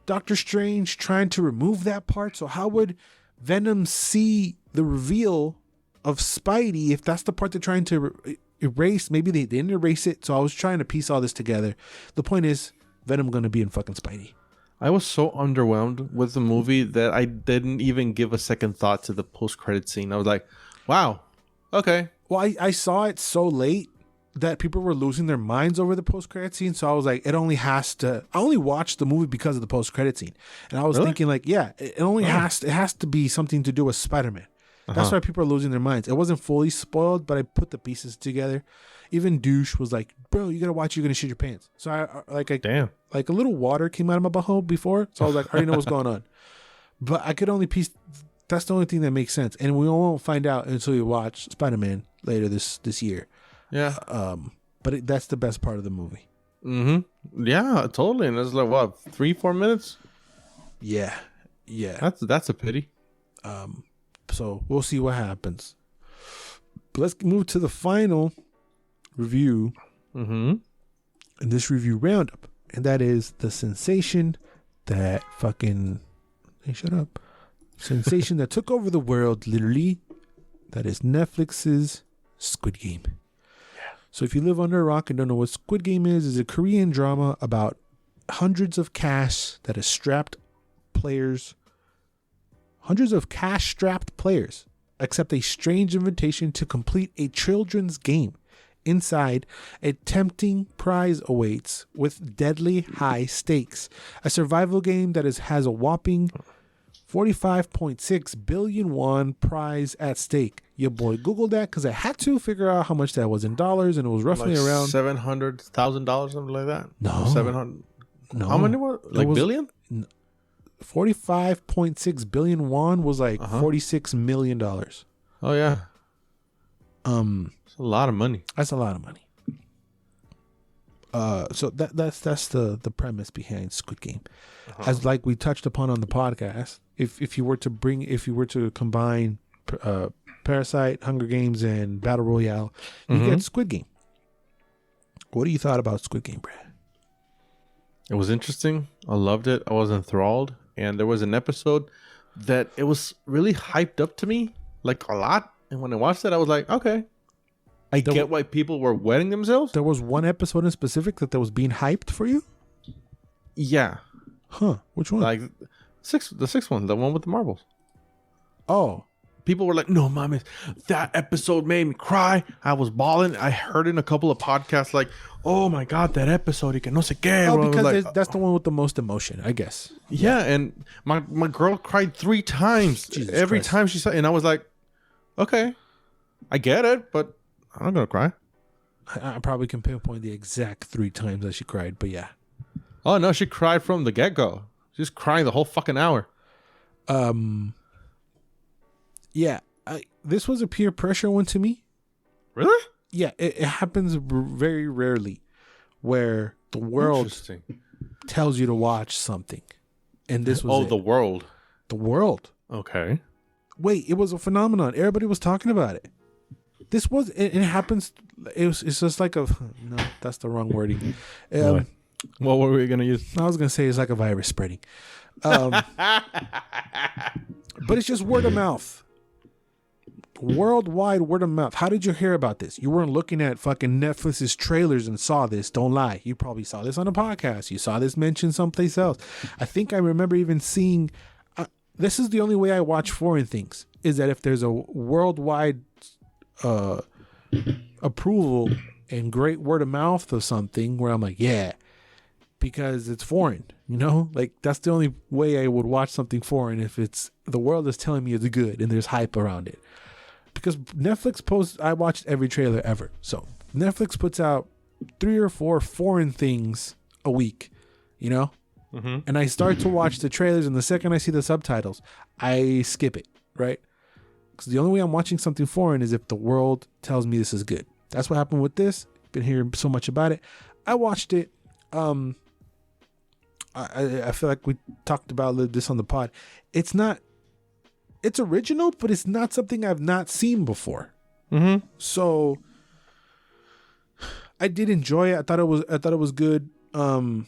Doctor Strange trying to remove that part? So how would Venom see the reveal of Spidey if that's the part they're trying to erase? Maybe they didn't erase it. So I was trying to piece all this together. The point is, Venom gonna be in fucking Spidey. I was so underwhelmed with the movie that I didn't even give a second thought to the post-credit scene. I was like, wow, okay. Well, I saw it so late that people were losing their minds over the post-credit scene. So I was like, I only watched the movie because of the post-credit scene. And I was thinking like, yeah, it has to be something to do with Spider-Man. That's why people are losing their minds. It wasn't fully spoiled, but I put the pieces together. Even Douche was like, bro, you got to watch, you're going to shit your pants. So Damn. Like a little water came out of my butthole before. So I was like, I already know what's going on. But I could only piece, that's the only thing that makes sense. And we won't find out until you watch Spider-Man later this year. Yeah. But that's the best part of the movie. Mm-hmm. Yeah, totally. And it's like, what, 3-4 minutes? Yeah. That's a pity. So we'll see what happens. But let's move to the final review in this review roundup. And that is the sensation that fucking... Hey, shut up. Sensation that took over the world, literally. That is Netflix's Squid Game. So if you live under a rock and don't know what Squid Game is a Korean drama about hundreds of cash strapped players accept a strange invitation to complete a children's game. Inside, a tempting prize awaits with deadly high stakes. A survival game that has a whopping 45.6 billion won prize at stake. Your boy Googled that because I had to figure out how much that was in dollars, and it was roughly like around $700,000, something like that. No, 700. No, how many were billion? 45.6 billion won was like $46 million. Oh yeah. It's a lot of money. That's a lot of money. So that's the premise behind Squid Game. As like we touched upon on the podcast, if you were to combine Parasite, Hunger Games, and Battle Royale, you get Squid Game. What do you thought about Squid Game, Brad? It was interesting. I loved it. I was enthralled, and there was an episode that it was really hyped up to me, like a lot. And when I watched it, I was like, okay, I get why people were wetting themselves. There was one episode in specific that was being hyped for you? Yeah. Huh. Which one? Like the sixth one, the one with the marbles. Oh. People were like, no, mommy, that episode made me cry. I was bawling. I heard in a couple of podcasts like, oh my God, that episode, y que no sé qué. Oh, because that's the one with the most emotion, I guess. Yeah, and my girl cried 3 times. Jesus every Christ. time she saw, and I was like, okay, I get it, but I'm not gonna cry. I probably can pinpoint the exact 3 times that she cried, but yeah. Oh no, she cried from the get-go. She's crying the whole fucking hour. Yeah, this was a peer pressure one to me. Really? Yeah, it happens very rarely where the world tells you to watch something. And this was the world. The world. Okay. Wait, it was a phenomenon. Everybody was talking about it. This was, it happens, it's just like no, that's the wrong wording. What were we going to use? I was going to say it's like a virus spreading. But it's just word of mouth. Worldwide word of mouth. How did you hear about this? You weren't looking at fucking Netflix's trailers and saw this. Don't lie. You probably saw this on a podcast. You saw this mentioned someplace else. I think I remember even seeing, this is the only way I watch foreign things, is that if there's a worldwide approval and great word of mouth of something where I'm like, yeah, because it's foreign, you know? Like, that's the only way I would watch something foreign, if it's the world is telling me it's good and there's hype around it. Because Netflix posts, I watched every trailer ever. So Netflix puts out 3 or 4 foreign things a week, you know? Mm-hmm. And I start to watch the trailers, and the second I see the subtitles, I skip it, right? Because the only way I'm watching something foreign is if the world tells me this is good. That's what happened with this. Been hearing so much about it. I watched it. I feel like we talked about this on the pod. It's original, but it's not something I've not seen before. Mm-hmm. So I did enjoy it. I thought it was good. I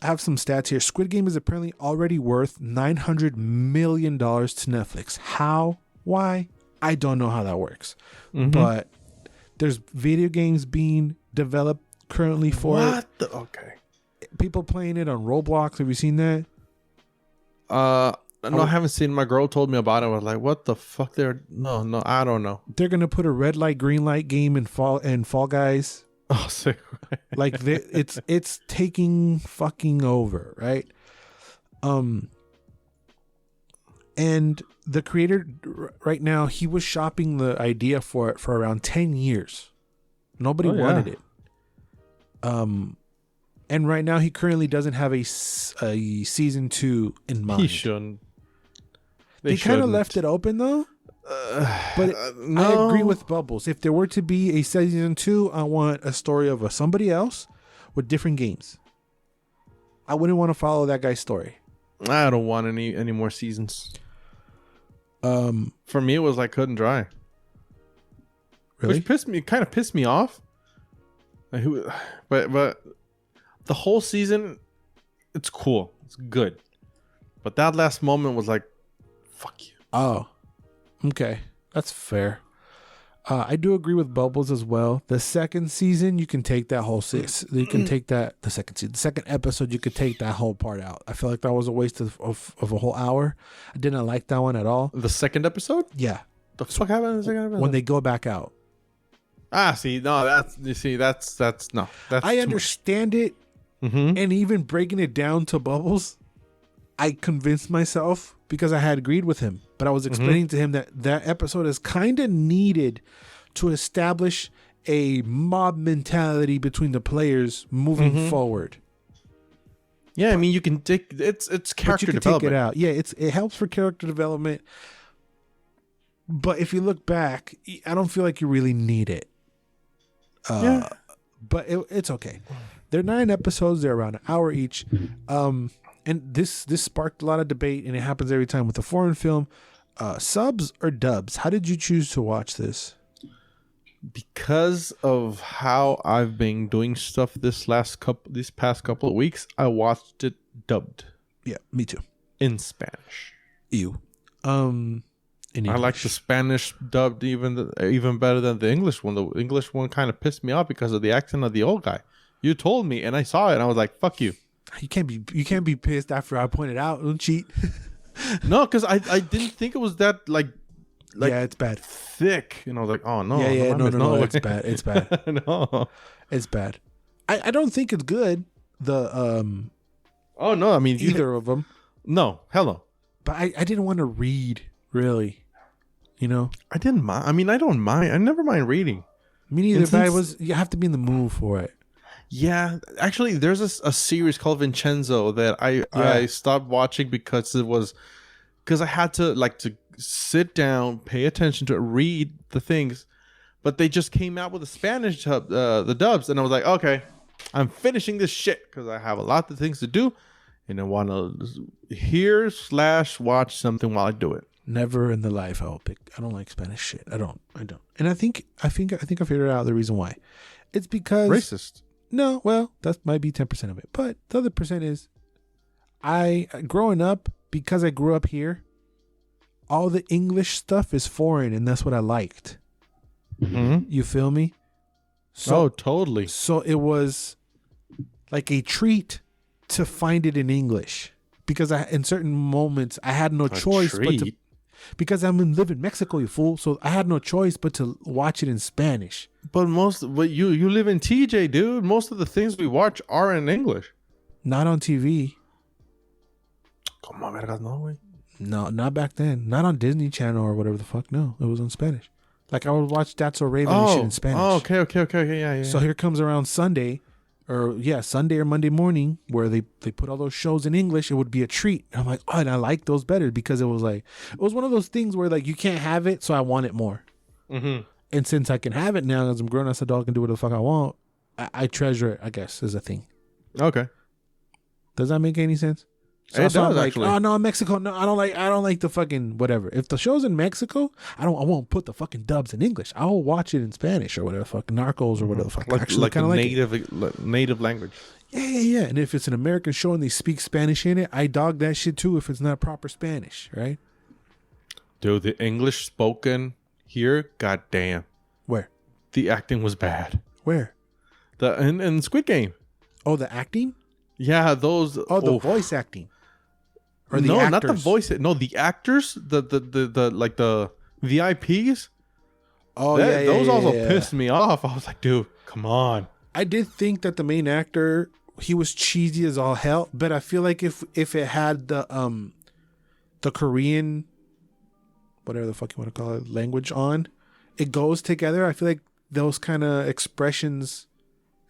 have some stats here. Squid Game is apparently already worth $900 million to Netflix. How? Why? I don't know how that works. Mm-hmm. But there's video games being developed currently for it. Okay. People playing it on Roblox. Have you seen that? No, I haven't seen. My girl told me about it. I was like, "What the fuck?" No, I don't know. They're gonna put a red light, green light game in Fall Guys. Oh, sick. Like it's taking fucking over, right? And the creator right now, he was shopping the idea for it for around 10 years. Nobody wanted it. And right now he currently doesn't have a season 2 in mind. He shouldn't. They kind of left it open though. But no. I agree with Bubbles. If there were to be a season 2, I want a story of somebody else with different games. I wouldn't want to follow that guy's story. I don't want any more seasons. For me, it was like cut and dry. Really? Which kind of pissed me off. But the whole season, it's cool. It's good. But that last moment was like, fuck you. Oh, okay. That's fair. I do agree with Bubbles as well. The second season, you can take that whole you can take that the second season. The second episode, you could take that whole part out. I feel like that was a waste of a whole hour. I didn't like that one at all. The second episode? Yeah. The fuck happened in the second episode? When they go back out. See, no, that's no. That's I understand it. Mm-hmm. And even breaking it down to Bubbles, I convinced myself because I had agreed with him. But I was explaining to him that episode is kind of needed to establish a mob mentality between the players moving forward. Yeah, I mean, you can take it's character development. Take it out. Yeah, it helps for character development. But if you look back, I don't feel like you really need it. Yeah. But it's okay. They're 9 episodes. They're around an hour each. And this sparked a lot of debate, and it happens every time with a foreign film. Subs or dubs? How did you choose to watch this? Because of how I've been doing stuff these past couple of weeks, I watched it dubbed. Yeah, me too. In Spanish. Ew. I like the Spanish dubbed even better than the English one. The English one kind of pissed me off because of the accent of the old guy. You told me, and I saw it, and I was like, "Fuck you." You can't be pissed after I pointed out. Don't cheat. No, because I didn't think it was that like yeah, it's bad, thick. You know, like oh no, no, it's bad. It's bad. No, it's bad. I don't think it's good. The oh no, I mean either of them. No, hell no. But I didn't want to read really. You know, I didn't mind. I mean, I don't mind. I never mind reading. Me neither. But you have to be in the mood for it. Yeah, actually, there's a series called Vincenzo that I stopped watching because I had to sit down, pay attention to it, read the things, but they just came out with the Spanish the dubs, and I was like, okay, I'm finishing this shit because I have a lot of things to do, and I want to hear/watch something while I do it. Never in the life I don't like Spanish shit. I don't. And I think I figured out the reason why. It's because racist. No, well, that might be 10% of it. But the other percent is growing up, because I grew up here, all the English stuff is foreign, and that's what I liked. Mm-hmm. You feel me? So, totally. So it was like a treat to find it in English. Because in certain moments, I had no choice but to... Because I'm live in Mexico, you fool. So I had no choice but to watch it in Spanish. But you live in TJ, dude. Most of the things we watch are in English. Not on TV. Come on, vergas, no way. No, not back then. Not on Disney Channel or whatever the fuck. No, it was in Spanish. Like I would watch That's So Raven and shit in Spanish. Oh, okay. Yeah. So here comes around Sunday or Monday morning where they put all those shows in English. It would be a treat. And I'm like, oh, and I like those better because it was one of those things where like you can't have it, so I want it more. Mm-hmm. And since I can have it now, as I'm grown as a dog, I can do whatever the fuck I want. I treasure it, I guess, is a thing. Okay. Does that make any sense? So it does, I'm like, actually. oh no, Mexico. No, I don't like the fucking whatever. If the show's in Mexico, I won't put the fucking dubs in English. I'll watch it in Spanish or whatever, fucking Narcos or whatever. Fuck. Like a native language. Yeah. And if it's an American show and they speak Spanish in it, I dog that shit too. If it's not proper Spanish, right? Dude, the English spoken here, goddamn. Where? The acting was bad. Where? In Squid Game. Oh, the acting? Yeah, those. Oh, the voice acting. Or the no, actors. not the voice. No, the actors. The like the VIPs. Oh, those also pissed me off. I was like, dude, come on. I did think that the main actor, he was cheesy as all hell, but I feel like if it had the Korean, whatever the fuck you want to call it, language on, it goes together. I feel like those kind of expressions,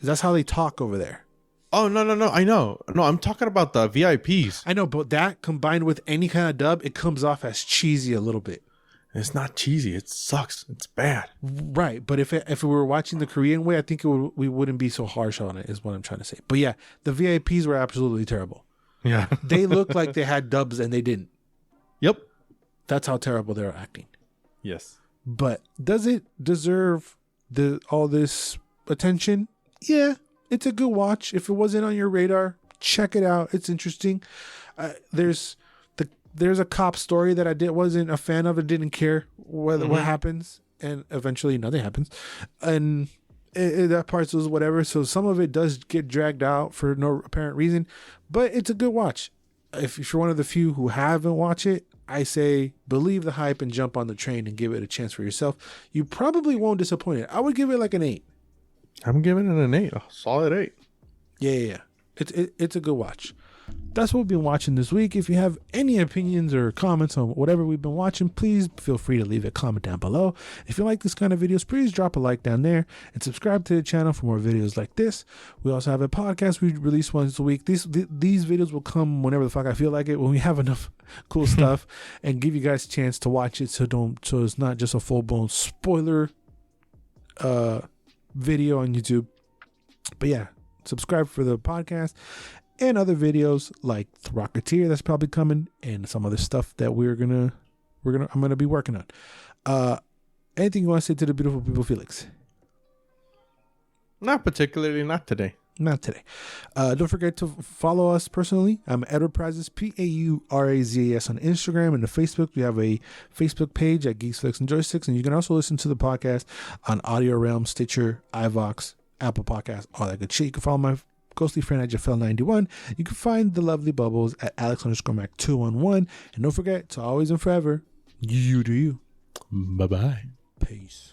that's how they talk over there. Oh, no. I know. No, I'm talking about the VIPs. I know, but that combined with any kind of dub, it comes off as cheesy a little bit. It's not cheesy. It sucks. It's bad. Right. But if we were watching the Korean way, I think we wouldn't be so harsh on it, is what I'm trying to say. But yeah, the VIPs were absolutely terrible. Yeah. They looked like they had dubs and they didn't. Yep. That's how terrible they were acting. Yes. But does it deserve all this attention? Yeah. It's a good watch. If it wasn't on your radar, check it out. It's interesting. There's a cop story that I wasn't a fan of. I didn't care what happens, and eventually nothing happens, and that part was whatever. So some of it does get dragged out for no apparent reason, but it's a good watch. If you're one of the few who haven't watched it, I say believe the hype and jump on the train and give it a chance for yourself. You probably won't disappoint it. I would give it like an 8. I'm giving it an 8, a solid 8. Yeah. It's a good watch. That's what we've been watching this week. If you have any opinions or comments on whatever we've been watching, please feel free to leave a comment down below. If you like this kind of videos, please drop a like down there and subscribe to the channel for more videos like this. We also have a podcast we release once a week. These videos will come whenever the fuck I feel like it, when we have enough cool stuff, and give you guys a chance to watch it so it's not just a full-blown spoiler video on YouTube. But yeah, subscribe for the podcast and other videos like the Rocketeer that's probably coming, and some other stuff that I'm gonna be working on. Anything you want to say to the beautiful people, Felix? Not particularly, not today. Not today. Don't forget to follow us personally. I'm Edward Prazis, Paurazas on Instagram and the Facebook. We have a Facebook page at Geeks, and Joysticks, and you can also listen to the podcast on Audio Realm, Stitcher, iVox, Apple Podcasts, all that good shit. You can follow my ghostly friend at Jafel91. You can find the lovely Bubbles at Alex_Mac211. And don't forget to always and forever, you do you. Bye-bye. Peace.